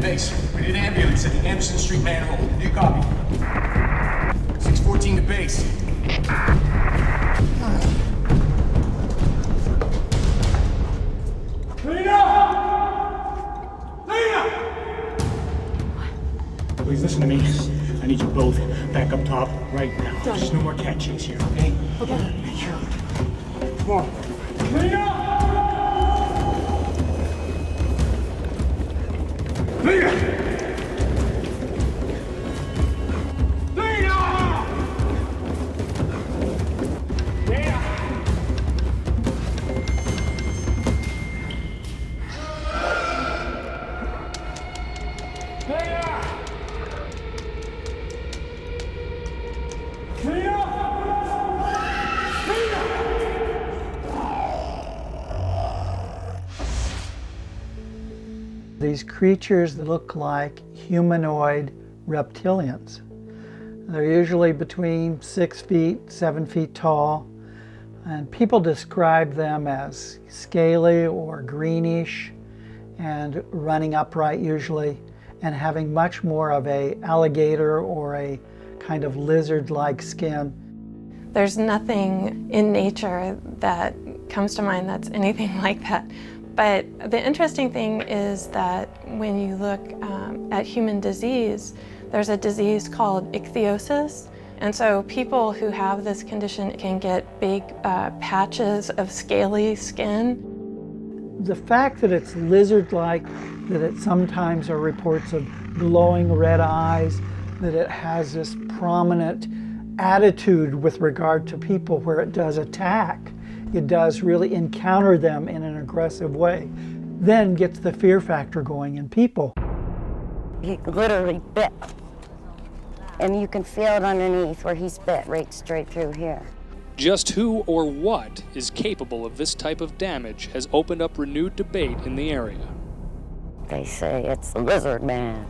base. We need an ambulance at the Anderson Street manhole. Do you copy? 614 to base. Please listen to me. I need you both back up top right now. There's no more cat chase here, okay? Okay. Come on. Lena! Lena! Lena! Lena! These creatures look like humanoid reptilians. They're usually between 6 feet, 7 feet tall, and people describe them as scaly or greenish and running upright usually, and having much more of a alligator or a kind of lizard-like skin. There's nothing in nature that comes to mind that's anything like that. But the interesting thing is that when you look at human disease, there's a disease called ichthyosis. And so people who have this condition can get big patches of scaly skin. The fact that it's lizard-like, that it sometimes are reports of glowing red eyes, that it has this prominent attitude with regard to people where it does attack. It does really encounter them in an aggressive way, then gets the fear factor going in people. He literally bit, and you can feel it underneath where he's bit right straight through here. Just who or what is capable of this type of damage has opened up renewed debate in the area. They say it's the lizard man.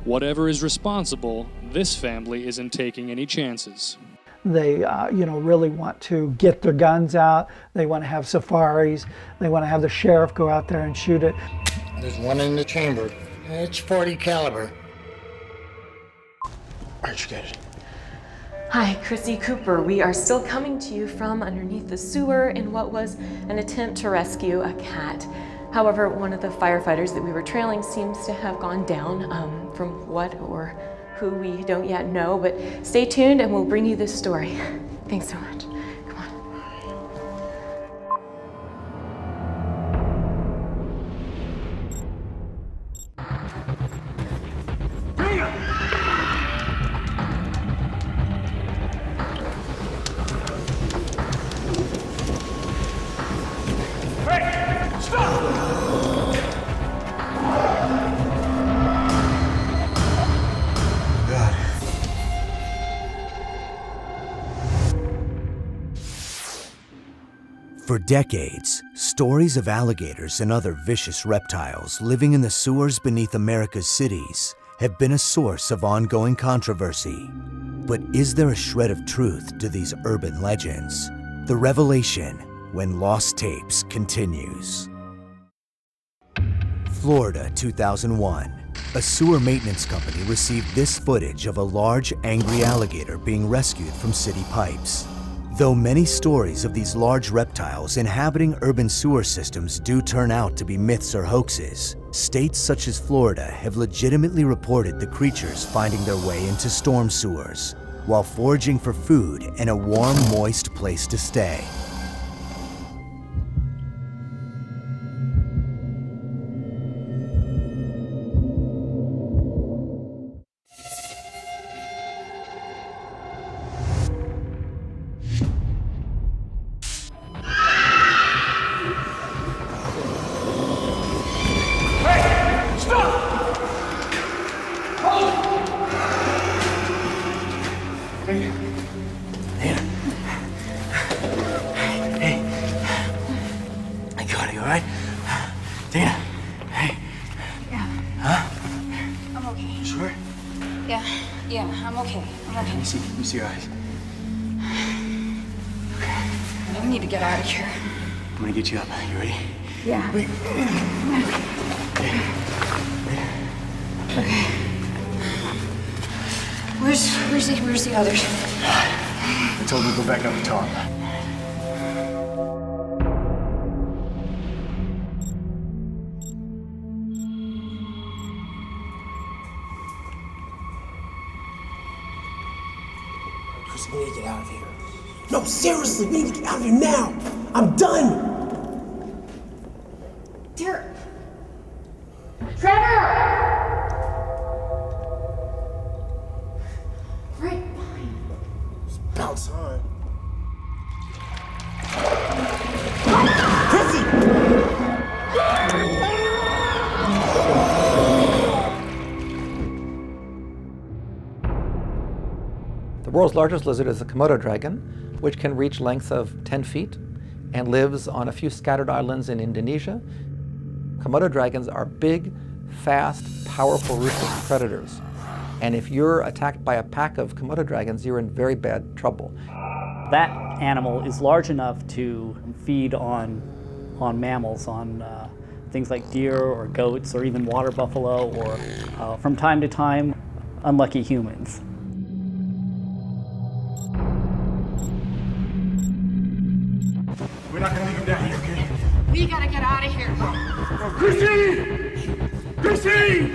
Whatever is responsible, this family isn't taking any chances. They really want to get their guns out. They want to have safaris. They want to have the sheriff go out there and shoot it. There's one in the chamber. It's .40 caliber. Alright, you got it. Hi, Chrissy Cooper. We are still coming to you from underneath the sewer in what was an attempt to rescue a cat. However, one of the firefighters that we were trailing seems to have gone down from what or who we don't yet know, but stay tuned and we'll bring you this story. Thanks so much. Come on. Hey! Stop! For decades, stories of alligators and other vicious reptiles living in the sewers beneath America's cities have been a source of ongoing controversy. But is there a shred of truth to these urban legends? The revelation when Lost Tapes continues. Florida, 2001. A sewer maintenance company received this footage of a large, angry alligator being rescued from city pipes. Though many stories of these large reptiles inhabiting urban sewer systems do turn out to be myths or hoaxes, states such as Florida have legitimately reported the creatures finding their way into storm sewers, while foraging for food and a warm, moist place to stay. Let me see your eyes. We need to get out of here. I'm gonna get you up. You ready? Yeah. Wait. Where's the others? I told him to go back up the top. Chris, we need to get out of here. No, seriously, we need to get out of here now. I'm done. Dear. Trevor! Right behind. It's about time. The world's largest lizard is the Komodo dragon, which can reach lengths of 10 feet and lives on a few scattered islands in Indonesia. Komodo dragons are big, fast, powerful ruthless predators. And if you're attacked by a pack of Komodo dragons, you're in very bad trouble. That animal is large enough to feed on mammals, on things like deer or goats or even water buffalo or, from time to time, unlucky humans. We're not gonna leave him down here, okay? We gotta get out of here. Chrissy! Chrissy!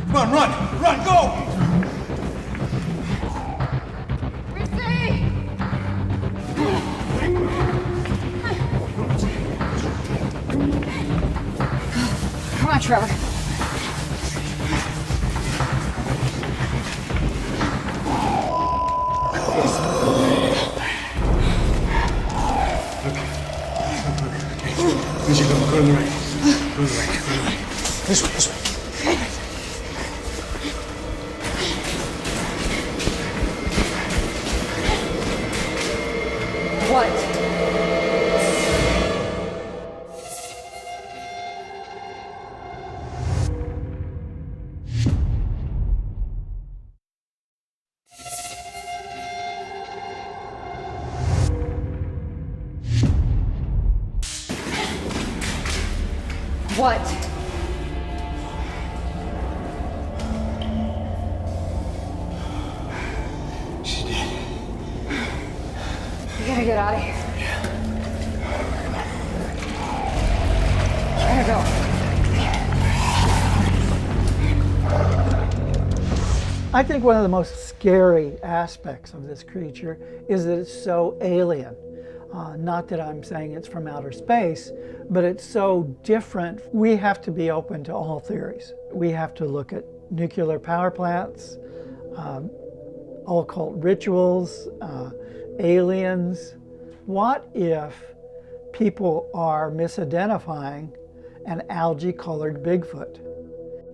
Come on, run! Run, go! Come on, Trevor. Go to the right. Go to the right. Go to the right. This way, this way. What? What? She's dead. We gotta get out of here. Where to go? I think one of the most scary aspects of this creature is that it's so alien. Not that I'm saying it's from outer space, but it's so different. We have to be open to all theories. We have to look at nuclear power plants, occult rituals, aliens. What if people are misidentifying an algae-colored Bigfoot?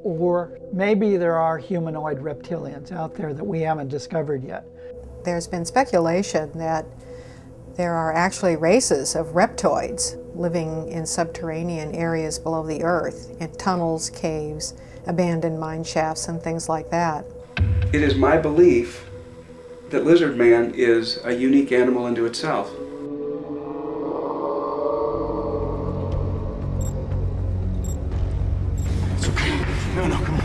Or maybe there are humanoid reptilians out there that we haven't discovered yet. There's been speculation that there are actually races of reptoids living in subterranean areas below the earth, in tunnels, caves, abandoned mine shafts, and things like that. It is my belief that lizard man is a unique animal unto itself. It's okay. No, come on.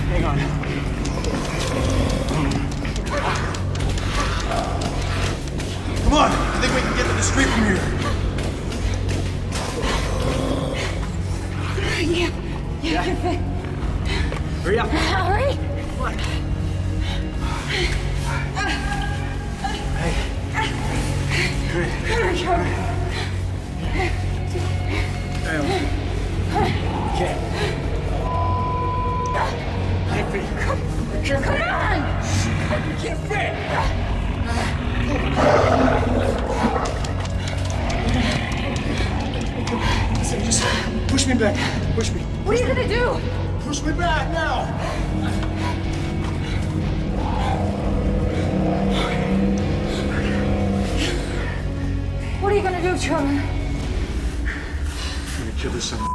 Hang on. Come on, I think we can get to the street from here. Yeah. Hurry up. Hurry. What? Come on, Trevor. Okay. Can't fit. Come on. Can't fit. Listen, just push me back. Push me. What are you gonna do? Push me back now. What are you gonna do, Trevor? I'm gonna kill this son of a...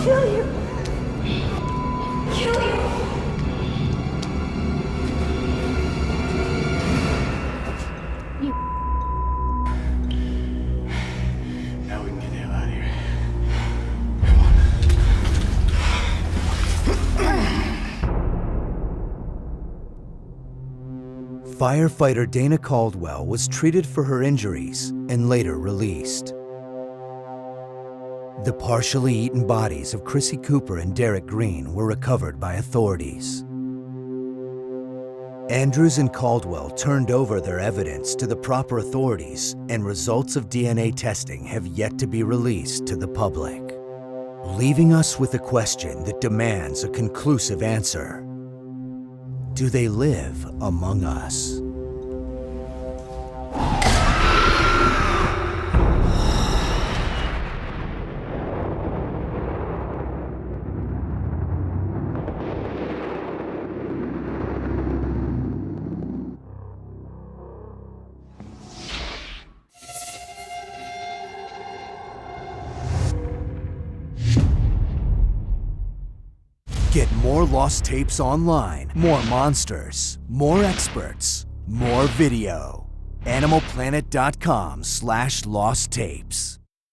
kill you. Kill you. Now we can get the hell out of here. Firefighter Dana Caldwell was treated for her injuries and later released. The partially eaten bodies of Chrissy Cooper and Derek Green were recovered by authorities. Andrews and Caldwell turned over their evidence to the proper authorities, and results of DNA testing have yet to be released to the public, leaving us with a question that demands a conclusive answer. Do they live among us? Get more Lost Tapes online, more monsters, more experts, more video. AnimalPlanet.com/Lost Tapes.